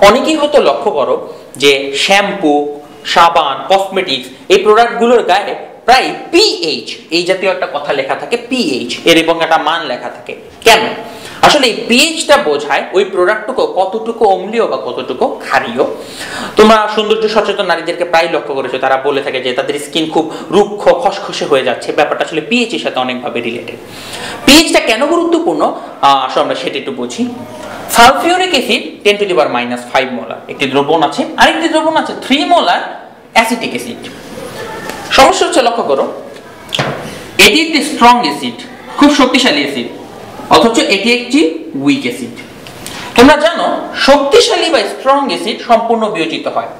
অনেকেই হয়তো লক্ষ্য করো যে শ্যাম্পু, সাবান, কসমেটিক্স এই প্রোডাক্টগুলোর গায়ে প্রায় পিএইচ এই জাতীয় একটা কথা লেখা থাকে, পিএইচ এর এবং একটা মান লেখা থাকে। কেন? আসলে এই পিএইচটা বোঝায় ওই প্রোডাক্টটুকু কতটুকু অম্লীয় বা কতটুকু ক্ষারীয়। তোমরা সৌন্দর্য সচেতন নারীদেরকে প্রায় লক্ষ্য করেছো, তারা বলে থাকে যে তাদের স্কিন খুব রুক্ষ খসখসে হয়ে যাচ্ছে, ব্যাপারটা আসলে পিএইচ এর সাথে অনেকভাবে রিলেটেড। পিএইচটা কেন গুরুত্বপূর্ণ আসলে আমরা সেটা একটু বুঝি। সালফিউরিক অ্যাসিড 10⁻⁵ মোলার একটি দ্রবণ আছে, আরেকটি দ্রবণ আছে 3 মোলার অ্যাসিটিক অ্যাসিড। সমস্যা হচ্ছে, লক্ষ্য করো, এটি একটি স্ট্রং অ্যাসিড, খুব শক্তিশালী অ্যাসিড, অথচ এটি একটি উইক অ্যাসিড। তোমরা জানো শক্তিশালী বা স্ট্রং অ্যাসিড সম্পূর্ণ বিয়োজিত হয়,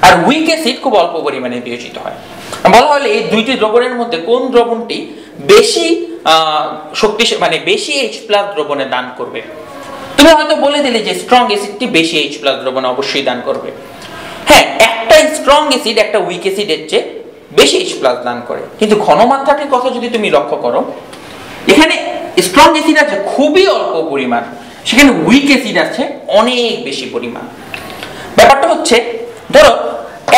আর উইক অ্যাসিড খুব অল্প পরিমাণে বিয়োজিত হয়। বলা হলে এই দুইটি দ্রবণের মধ্যে কোন দ্রবণটি বেশি শক্তিশালী, মানে বেশি H+ দ্রবণে দান করবে? তুমি হয়তো বলে দিলে যে স্ট্রং অ্যাসিডটি বেশি H+ দ্রবণে অবশ্যই দান করবে। হ্যাঁ, একটা স্ট্রং অ্যাসিড একটা উইক অ্যাসিডের চেয়ে বেশি H+ দান করে, কিন্তু ঘনমাত্রাটির কথা যদি তুমি লক্ষ্য করো, এখানে স্ট্রং অ্যাসিড আছে খুবই অল্প পরিমাণ, সেখানে উইক অ্যাসিড আছে অনেক বেশি পরিমাণ। ব্যাপারটা হচ্ছে, ধরো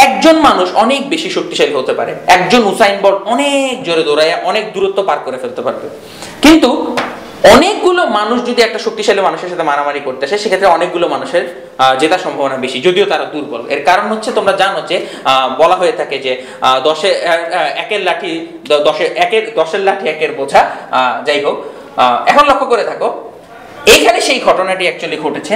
একজন মানুষ অনেক বেশি শক্তিশালী হতে পারে, একজন উসাইন বোল্ট অনেক জোরে দৌড়ায় অনেক দূরত্ব পার করে ফেলতে পারবে, কিন্তু অনেকগুলো মানুষ যদি একটা শক্তিশালী মানুষের সাথে মারামারি করতে আসে, সেক্ষেত্রে অনেকগুলো মানুষের জেতার সম্ভাবনা বেশি, যদিও তারা দুর্বল। এর কারণ হচ্ছে, তোমরা জানো যে বলা হয়ে থাকে যে 10-এর লাঠি 10-এর লাঠি 1-এর বোঝা। যাই হোক, এখন লক্ষ্য করে থাকো, এইখানে সেই ঘটনাটি অ্যাকচুয়ালি ঘটেছে।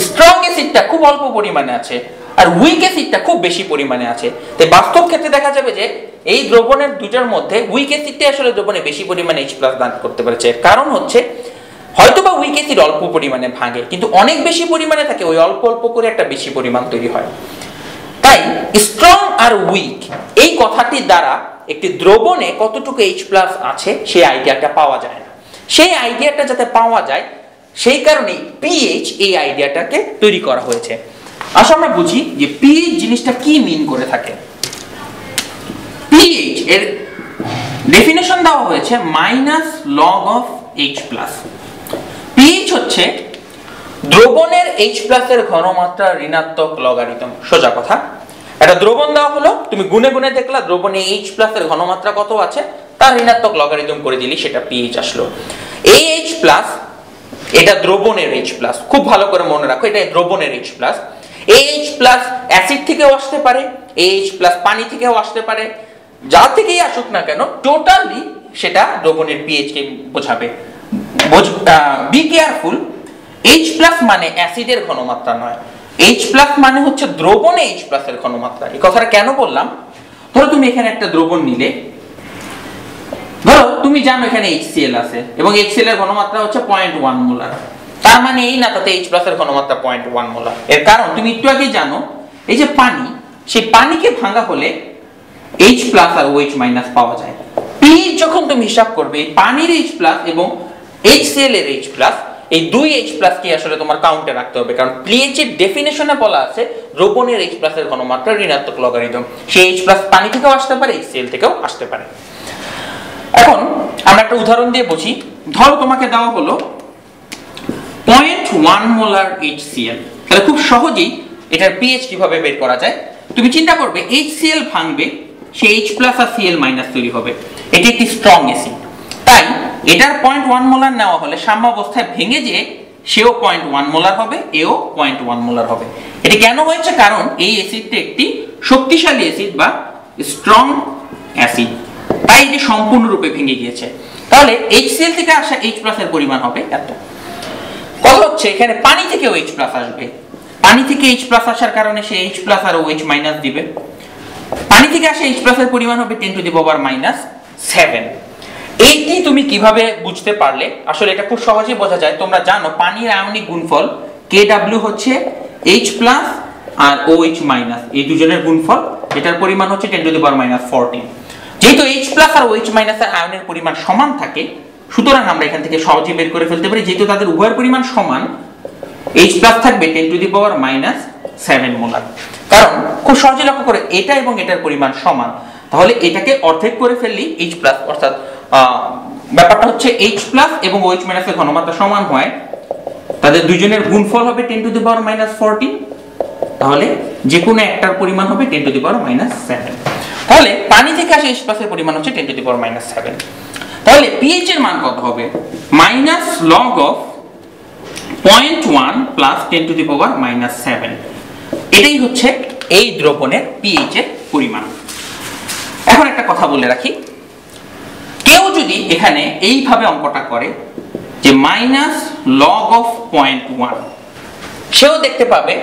স্ট্রং অ্যাসিডটা খুব অল্প পরিমাণে আছে আর উইক অ্যাসিডটা খুব বেশি পরিমাণে আছে। তাই বাস্তব ক্ষেত্রে দেখা যাবে যে এই দ্রবণের দুইটার মধ্যে উইক অ্যাসিডটা আসলে দ্রবণে বেশি পরিমাণে H+ দান করতে পারছে। কারণ হচ্ছে, হয়তোবা উইক অ্যাসিড অল্প পরিমাণে ভাঙে, কিন্তু অনেক বেশি পরিমাণে থাকে, ওই অল্প অল্প করে একটা বেশি পরিমাণ তৈরি হয়। তাই স্ট্রং আর উইক এই কথাটির দ্বারা একটি দ্রবণে কতটুকু H+ আছে সেই আইডিয়াটা পাওয়া যায় না। সেই আইডিয়াটা যাতে পাওয়া যায়, সেই কারণেই পিএইচ এই আইডিয়াটাকে তৈরি করা হয়েছে। আসলে আমরা বুঝি যে পিএইচ জিনিসটা কি মিন করে থাকে। পিএইচ এর ডেফিনেশন দেওয়া হয়েছে -log(H+). পিএইচ হচ্ছে দ্রবণের H+ এর ঘনমাত্রা ঋণাত্মক লগারিদম। সোজা কথা, একটা দ্রবণ দেওয়া হলো, তুমি গুনে গুনে দেখলা দ্রবণে H+ এর ঘনমাত্রা কত আছে, তার ঋণাত্মক লগারিদম করে দিলি, সেটা পিএইচ আসলো। এই H+, এটা দ্রবণের H+, খুব ভালো করে মনে রাখো, এটা দ্রবণের H+। এই H+ অ্যাসিড থেকেও আসতে পারে, এই H+ পানি থেকেও আসতে পারে, যা থেকেই আসুক না কেন, টোটালি সেটা দ্রবণের পিএইচ কে বোঝাবে। বি কেয়ারফুল, H+ মানে অ্যাসিডের ঘনমাত্রা নয়, H+ মানে হচ্ছে দ্রবণে H+ এর ঘনমাত্রা। এই কথাটা কেন বললাম? ধরো তুমি এখানে একটা দ্রবণ নিলে, ধরো তুমি জানো এখানে HCl আছে এবং HCl এর ঘনমাত্রা হচ্ছে 0.1 মোলার। তার মানে এই না তাতে H+ এর ঘনমাত্রা 0.1 মোলার। এর কারণ তুমি একটু আগেই জানো, এই যে পানি, সেই পানিকে ভাঙা হলে H+ আর OH- পাওয়া যায়। পিএইচ যখন তুমি হিসাব করবে, পানির H+ এবং HCl এর H+, এই দুই H+ কে আসলে তোমার কাউন্টে রাখতে হবে, কারণ পিএইচ এর ডেফিনেশনে বলা আছে দ্রবণের H+ এর ঘনমাত্রা ঋণাত্মক লগারিদম। সেই H+ পানি থেকেও আসতে পারে, HCl থেকেও আসতে পারে। এখন আমরা একটা উদাহরণ দিয়ে বুঝি। ধরো তোমাকে দেওয়া হলো 0.1 মোলার HCl, তাহলে খুব সহজেই এটার পিএইচ কিভাবে বের করা যায়। তুমি চিন্তা করবে, HCl ভাঙবে, সে H+ আর Cl- তৈরি হবে, এটি একটি স্ট্রং অ্যাসিড। তাই এটার 0.1 মোলার নেওয়া হলে সাম্যাবস্থায় ভেঙে যে সেও 0.1 মোলার হবে, এও 0.1 মোলার হবে। এটি কেন হয়েছে? কারণ এই অ্যাসিডটি একটি শক্তিশালী অ্যাসিড বা স্ট্রং অ্যাসিড, তাই এটি সম্পূর্ণরূপে ভেঙে গিয়েছে। তাহলে HCl থেকে আসা H+ এর পরিমাণ হবে এত। কথা হচ্ছে, এখানে পানি থেকেও H+ আসবে, পানি থেকে H+ আসার কারণে সে H+ আর OH- দিবে। পানি থেকে আসা H+ এর পরিমাণ হবে 10⁻⁷। এইটি তুমি কিভাবে বুঝতে পারলে? আসলে এটা খুব সহজেই বোঝা যায়। তোমরা জানো পানির আয়নিক গুণফল Kw হচ্ছে H+ আর OH- এই দুজনের গুণফল, এটার পরিমাণ হচ্ছে 10⁻⁴। যেহেতু H+ আর OH- এর আয়নের পরিমাণ সমান থাকে, সুতরাং আমরা এখান থেকে সহজেই বের করে ফেলতে পারি, যেহেতু তাদের উভয়ের পরিমাণ সমান, H+ থাকবে 10⁻⁷ মোলার। কারণ খুব সহজে লক্ষ্য করে, এটা এবং এটার পরিমাণ সমান, তাহলে এটাকে অর্ধেক করে ফেললি H+, অর্থাৎ ব্যাপারটা হচ্ছে H+ এবং OH- এর ঘনমাত্রা সমান হয়, তাদের দুইজনের গুণফল হবে 10⁻⁴। তাহলে যে কোনো একটার পরিমাণ হবে 10⁻⁻7। তাহলে পানি থেকে আসে H+ এর পরিমাণ হচ্ছে 10⁻⁷। তাহলে pH এর মান কত হবে? -log of 0.1 plus 10⁻⁻7। এটাই হচ্ছে এই দ্রবণের pH এর পরিমাণ। এখন একটা কথা বলে রাখি, কেউ যদি এখানে এইভাবে অঙ্কটা করে যে -log of 0.1, সেও দেখতে পাবে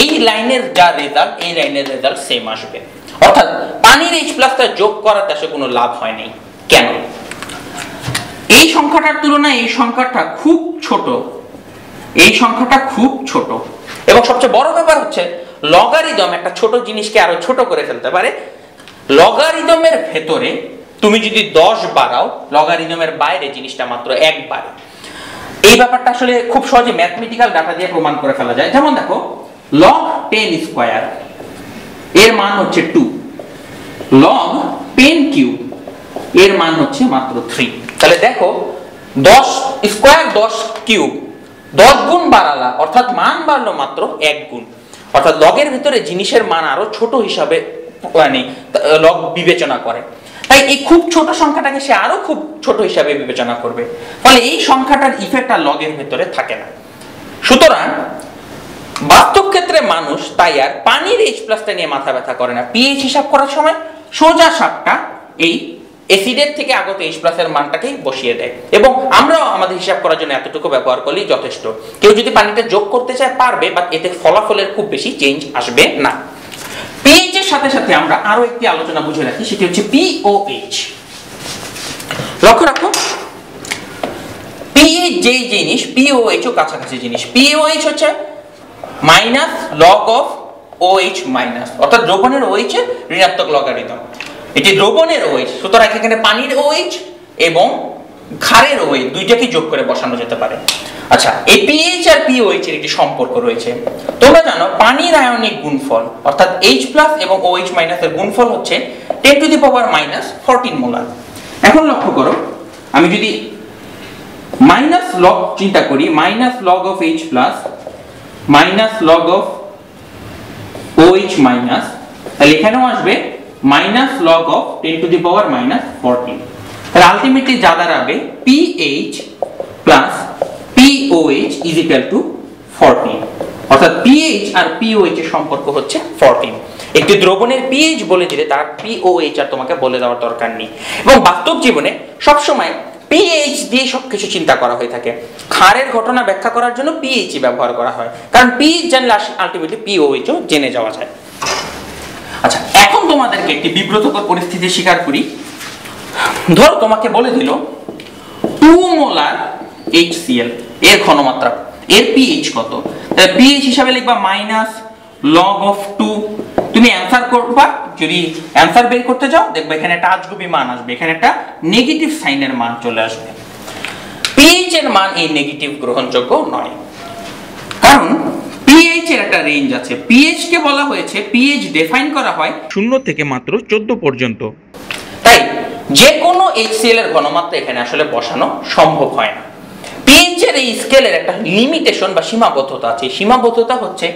এই লাইনের যা রেজাল্ট, এই লাইনের রেজাল্ট সেম আসবে। অর্থাৎ পানির H+টা যোগ করাতে আসলে কোনো লাভ হয় নাই। কেন? এই সংখ্যাটার তুলনায় এই সংখ্যাটা খুব ছোট, এই সংখ্যাটা খুব ছোট। এবং সবচেয়ে বড় ব্যাপার হচ্ছে লগারিদম একটা ছোট জিনিসকে আরো ছোট করে ফেলতে পারে। লগারিদমের ভেতরে তুমি যদি 10 বাড়াও, লগারিদমের বাইরে জিনিসটা মাত্র 1 বাড়ে। এই ব্যাপারটা আসলে খুব সহজে ম্যাথমেটিক্যাল ডাটা দিয়ে প্রমাণ করে ফেলা যায়। যেমন দেখো, log 10 স্কয়ার এর মান হচ্ছে 2, log 10 কিউব এর মান হচ্ছে মাত্র 3। তাহলে দেখো 10 স্কয়ার 10 কিউব 10 গুণ বাড়ালা, অর্থাৎ মান বাড়লো মাত্র 1 গুণ। অর্থাৎ লগের ভিতরে জিনিসের মান আরো ছোট হিসাবে মানে লগ বিবেচনা করে। তাই এই খুব ছোট সংখ্যাটাকে সে আরো খুব ছোট হিসাবে বিবেচনা করবে। ফলে এই সংখ্যাটার ইফেক্ট আর লগের ভিতরে থাকে না। সুতরাং বাস্তব ক্ষেত্রে মানুষ তাই আর পানির H+টা নিয়ে মাথা ব্যথা করে না। pH হিসাব করার সময় সোজা সাপটা এই অ্যাসিডের থেকে আগত H+ এর মানটাকেই বসিয়ে দেয়। এবং আমরাও আমাদের হিসাব করার জন্য এতটুকু ব্যবহার করলেই যথেষ্ট। কেউ যদি পানিটা যোগ করতে চায় পারবে, বাট এতে ফলাফলের খুব বেশি চেঞ্জ আসবে না। pH এর সাথে সাথে আমরা আরো একটি আলোচনা বুঝে রাখি, সেটি হচ্ছে pOH। লক্ষ্য রাখো, pH যেই জিনিস, pOH ও কাছাকাছি জিনিস। pOH হচ্ছে -log of OH মাইনাস, অর্থাৎ দ্রবণের OH এর ঋণাত্মক লগারিদম। এটি দ্রবণের OH, সুতরাং এখানে পানির OH এবং ক্ষারের OH দুইটাকে যোগ করে বসানো যেতে পারে। আচ্ছা, এই pH আর pOH এর একটি সম্পর্ক রয়েছে। তোমরা জানো পানির আয়নিক গুণফল অর্থাৎ H+ এবং OH- এর গুণফল হচ্ছে 10⁻⁻14 মোলার। এখন লক্ষ্য করো, আমি যদি -log চিন্তা করি, -log of H+ -log of OH-, তাহলে এখানেও আসবে -log of 10⁻⁻14। তাহলে আলটিমেটলি যা দাঁড়াবে pH plus pOH is equal to 14। অর্থাৎ pH আর pOH এর সম্পর্ক হচ্ছে 14। একটি দ্রবণের pH বলে দিলে তার pOH আর তোমাকে বলে দেওয়ার দরকার নেই। এবং বাস্তব জীবনে সবসময় pH দিয়ে সবকিছু চিন্তা করা হয়ে থাকে। ক্ষারের ঘটনা ব্যাখ্যা করার জন্য pH ব্যবহার করা হয়, কারণ pH জানলে আলটিমেটলি pOH ও জেনে যাওয়া যায়। আচ্ছা, এখন তোমাদেরকে একটি বিব্রতকর পরিস্থিতি স্বীকার করি। ধরো তোমাকে বলে দিল 2 মোলার HCl এর ঘনমাত্রা, এর pH কত? তাহলে pH হিসাবে লিখবা -log of 2। তুমি অ্যানসার করবা, যদি অ্যানসার বের করতে যাও দেখবে এখানে একটা আজগুবি মান আসবে, এখানে একটা নেগেটিভ সাইনের মান চলে আসবে। pH এর মান এই নেগেটিভ গ্রহণযোগ্য নয়, কারণ pH এর একটা রেঞ্জ আছে। pH কে বলা হয়েছে, pH ডিফাইন করা হয় 0 থেকে মাত্র 14 পর্যন্ত। তাই যে কোনো HCl এর ঘনমাত্রা এখানে আসলে বসানো সম্ভব হয় না। pH এর এই স্কেলের একটা লিমিটেশন বা সীমাবদ্ধতা আছে। সীমাবদ্ধতা হচ্ছে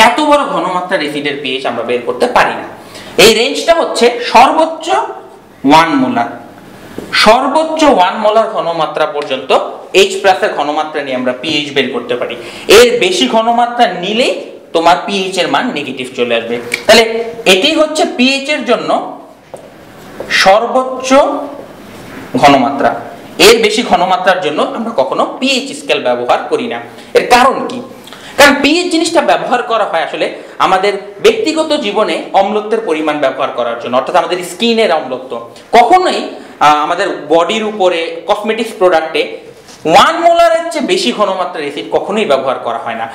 এত বড় ঘনমাত্রার অ্যাসিডের pH আমরা বের করতে পারি না। এই রেঞ্জটা হচ্ছে সর্বোচ্চ 1 মোলার, সর্বোচ্চ 1 মোলার ঘনমাত্রা পর্যন্ত H+ এর ঘনমাত্রা নিয়ে আমরা pH বের করতে পারি। এর বেশি ঘনমাত্রা নিলে তোমার pH এর মান নেগেটিভ চলে আসবে। তাহলে এটি হচ্ছে pH এর জন্য সর্বোচ্চ ঘনমাত্রা। এর বেশি ঘনমাত্রার জন্য আমরা কখনো pH স্কেল ব্যবহার করি না। এর কারণ কি? কারণ pH জিনিসটা ব্যবহার করা হয় আসলে আমাদের ব্যক্তিগত জীবনে অম্লত্বের পরিমাণ ব্যবহার করার জন্য, অর্থাৎ আমাদের স্কিনের অম্লত্ব। কখনোই আমাদের বডির উপরে কসমেটিক্স প্রোডাক্টে 1 মোলারের চেয়ে বেশি ঘনমাত্রার অ্যাসিড কখনোই ব্যবহার করা হয় না,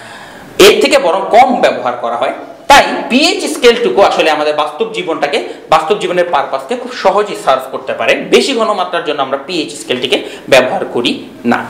এর থেকে বরং কম ব্যবহার করা হয়। তাই pH স্কেলটুকু আসলে আমাদের বাস্তব জীবনটাকে, বাস্তব জীবনের পারপাসকে খুব সহজেই সার্ভ করতে পারে। বেশি ঘনমাত্রার জন্য আমরা pH স্কেলটিকে ব্যবহার করি না।